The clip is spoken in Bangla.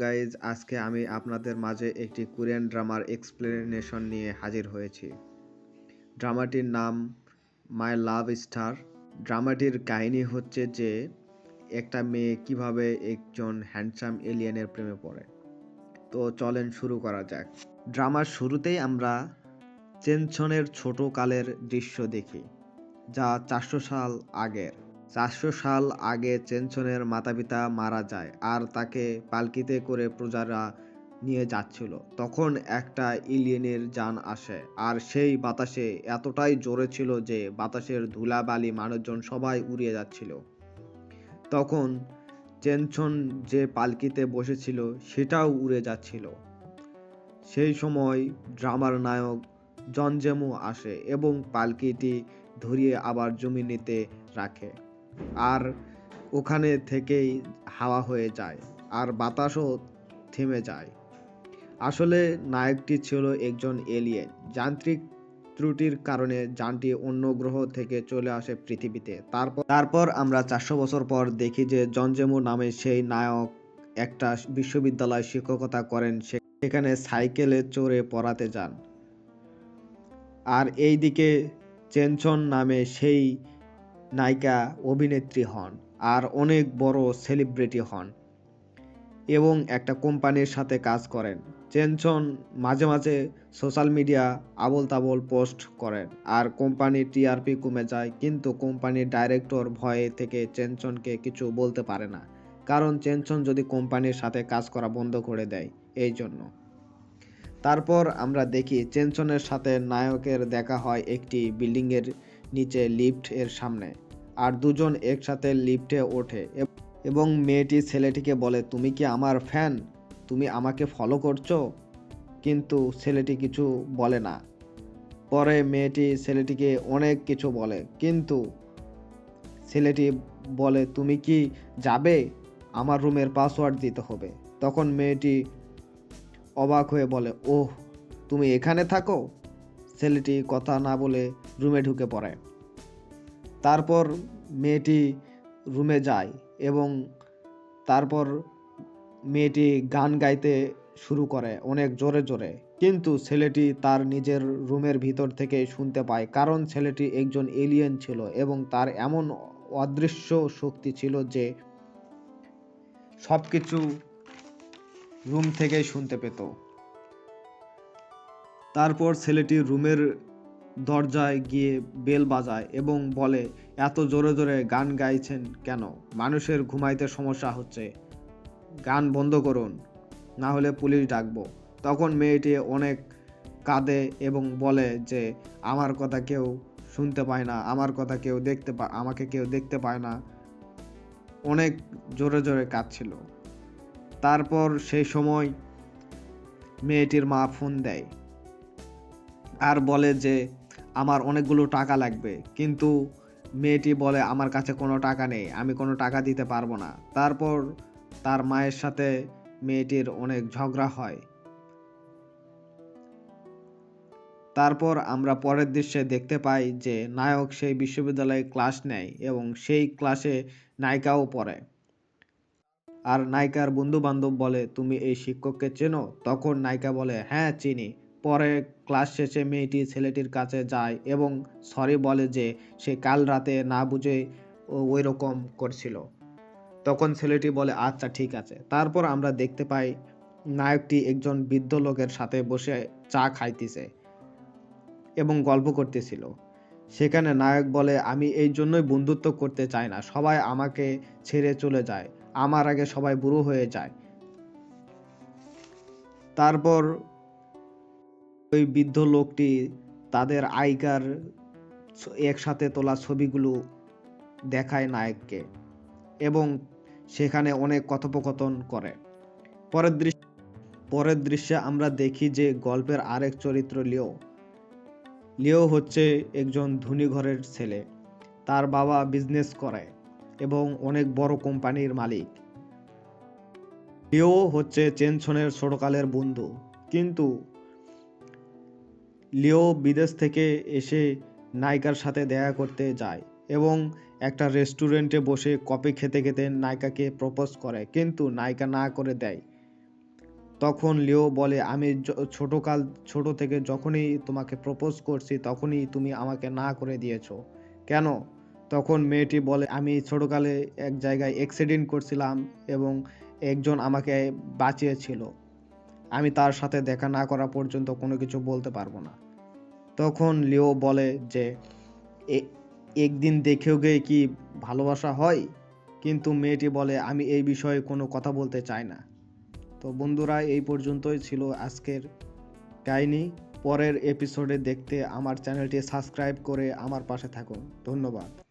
গাইজ আজকে আমি আপনাদের মাঝে একটি কোরিয়ান ড্রামার এক্সপ্লেনেশন নিয়ে হাজির হয়েছি। ড্রামাটির নাম মাই লাভ স্টার। ড্রামাটির কাহিনী হচ্ছে যে একটা মেয়ে কিভাবে একজন হ্যান্ডসাম এলিয়েনের প্রেমে পড়ে। তো চলেন শুরু করা যাক। ড্রামার শুরুতেই আমরা চেনছনের ছোট কালের দৃশ্য দেখি, যা 400 সাল আগের। 400 সাল আগে চেনছনের মাতাপিতা মারা যায় আর তাকে পালকিতে করে প্রজারা নিয়ে যাচ্ছিল। তখন একটা এলিয়েনের যান আসে আর সেই বাতাসে এতটাই জোরে ছিল যে বাতাসের ধুলাবালি মানুষজন সবাই উড়িয়ে যাচ্ছিল। তখন চেনছন যে পালকিতে বসেছিল সেটাও উড়ে যাচ্ছিল। সেই সময় ড্রামার নায়ক জনজেমু আসে এবং পালকিটি ধরিয়ে আবার জমিনিতে রাখে, আর ওখানে থেকেই হাওয়া হয়ে যায় আর বাতাসও থেমে যায়। আসলে নায়কটি ছিল একজন এলিয়েন। যান্ত্রিক ত্রুটির কারণে যানটি অন্য গ্রহ থেকে চলে আসে পৃথিবীতে। তারপর আমরা 400 বছর পর দেখি যে জনজেমু নামে সেই নায়ক একটা বিশ্ববিদ্যালয়ে শিক্ষকতা করেন, সেখানে সাইকেলে চড়ে পড়াতে যান। আর এইদিকে চেনচন নামে সেই নায়িকা অভিনেত্রী হন আর অনেক বড় সেলিব্রিটি হন এবং একটা কোম্পানির সাথে কাজ করেন। চেনচন মাঝে মাঝে social media Abol Tabol post করেন আর কোম্পানির টিআরপি কমে যায়, কিন্তু কোম্পানির ডাইরেক্টর ভয়ে থেকে চেনচনকে কিছু বলতে পারে না, কারণ চেনচন যদি কোম্পানির সাথে কাজ করা বন্ধ করে দেয় এই জন্য। তারপর আমরা দেখি চেনচনের সাথে নায়কের দেখা হয় একটি বিল্ডিংয়ের নিচে লিফট এর সামনে, আর দুজন একসাথে লিফটে ওঠে এবং মেয়েটি ছেলেটিকে বলে, তুমি কি আমার ফ্যান? তুমি আমাকে ফলো করছো? কিন্তু ছেলেটি কিছু বলে না। পরে মেয়েটি ছেলেটিকে অনেক কিছু বলে, কিন্তু ছেলেটি বলে, তুমি কি যাবে? আমার রুমের পাসওয়ার্ড দিতে হবে। তখন মেয়েটি অবাক হয়ে বলে, ওহ, তুমি এখানে থাকো? ছেলেটি কথা না বলে রুমে ঢুকে পড়ে। তারপর মেয়েটি রুমে যায় এবং তারপর মেয়েটি গান গাইতে শুরু করে অনেক জোরে জোরে, কিন্তু ছেলেটি তার নিজের রুমের ভিতর থেকে শুনতে পায়, কারণ ছেলেটি একজন এলিয়েন ছিল এবং তার এমন অদৃশ্য শক্তি ছিল যে সবকিছু রুম থেকেই শুনতে পেত। তারপর ছেলেটি রুমের দরজায় গিয়ে বেল বাজায় এবং বলে, এত জোরে জোরে গান গাইছেন কেন? মানুষের ঘুমাইতে সমস্যা হচ্ছে, গান বন্ধ করুন, না হলে পুলিশ ডাকবো। তখন মেয়েটি অনেক কাঁদে এবং বলে যে আমার কথা কেউ শুনতে পায় না, আমার কথা কেউ আমাকে কেউ দেখতে পায় না। অনেক জোরে জোরে কাঁদছিল। তারপর সেই সময় মেয়েটির মা ফোন দেয় আর বলে যে আমার অনেকগুলো টাকা লাগবে, কিন্তু মেয়েটি বলে আমার কাছে কোনো টাকা নেই, আমি কোনো টাকা দিতে পারবো না। তারপর তার মায়ের সাথে মেয়েটির অনেক ঝগড়া হয়। তারপর আমরা পরের দৃশ্যে দেখতে পাই যে নায়ক সেই বিশ্ববিদ্যালয়ে ক্লাস নেয় এবং সেই ক্লাসে নায়িকাও পড়ে। আর নায়িকার বন্ধু বান্ধব বলে, তুমি এই শিক্ষককে চেনো? তখন নায়িকা বলে, হ্যাঁ চিনি। পরে ক্লাস শেষে মেয়েটি ছেলেটির কাছে যায় এবং সরি বলে যে সে কাল রাতে না বুঝে ওই রকম করছিল। তখন ছেলেটি বলে, আচ্ছা ঠিক আছে। তারপর আমরা দেখতে পাই নায়কটি একজন বৃদ্ধ লোকের সাথে বসে চা খাইতেছে এবং গল্প করতেছিল। সেখানে নায়ক বলে, আমি এই জন্যই বন্ধুত্ব করতে চাই না, সবাই আমাকে ছেড়ে চলে যায়, আমার আগে সবাই বুড়ো হয়ে যায়। তারপর ওই বৃদ্ধ লোকটি তাদের আগেকার একসাথে তোলা ছবিগুলো দেখায় নায়ককে এবং সেখানে অনেক কথোপকথন করে। পরের দৃশ্যে আমরা দেখি যে গল্পের আরেক চরিত্র লিও হচ্ছে একজন ধনী ঘরের ছেলে। তার বাবা বিজনেস করে এবং অনেক বড় কোম্পানির মালিক। লিও হচ্ছে চেনছনের ছোটকালের বন্ধু, কিন্তু লিও বিদেশ থেকে এসে নায়িকার সাথে দেখা করতে যায় এবং একটা রেস্টুরেন্টে বসে কফি খেতে খেতে নায়িকাকে প্রপোজ করে, কিন্তু নায়িকা না করে দেয়। তখন লিও বলে, আমি ছোট থেকে যখনই তোমাকে প্রপোজ করছি তখনই তুমি আমাকে না করে দিয়েছো, কেন? তখন মেয়েটি বলে, আমি ছোটকালে এক জায়গায় অ্যাক্সিডেন্ট করছিলাম এবং একজন আমাকে বাঁচিয়েছিল, আমি তার সাথে দেখা না করা পর্যন্ত কোনো কিছু বলতে পারবো না। তখন লিও বলে যে এ- একদিন দেখেও গিয়ে কি ভালোবাসা হয়? কিন্তু মেয়েটি বলে, আমি এই বিষয়ে কোনো কথা বলতে চাই না। তো বন্ধুরা, এই পর্যন্তই ছিল আজকের কাহিনী। পরের এপিসোডে দেখতে আমার চ্যানেলটি সাবস্ক্রাইব করে আমার পাশে থাকুন। ধন্যবাদ।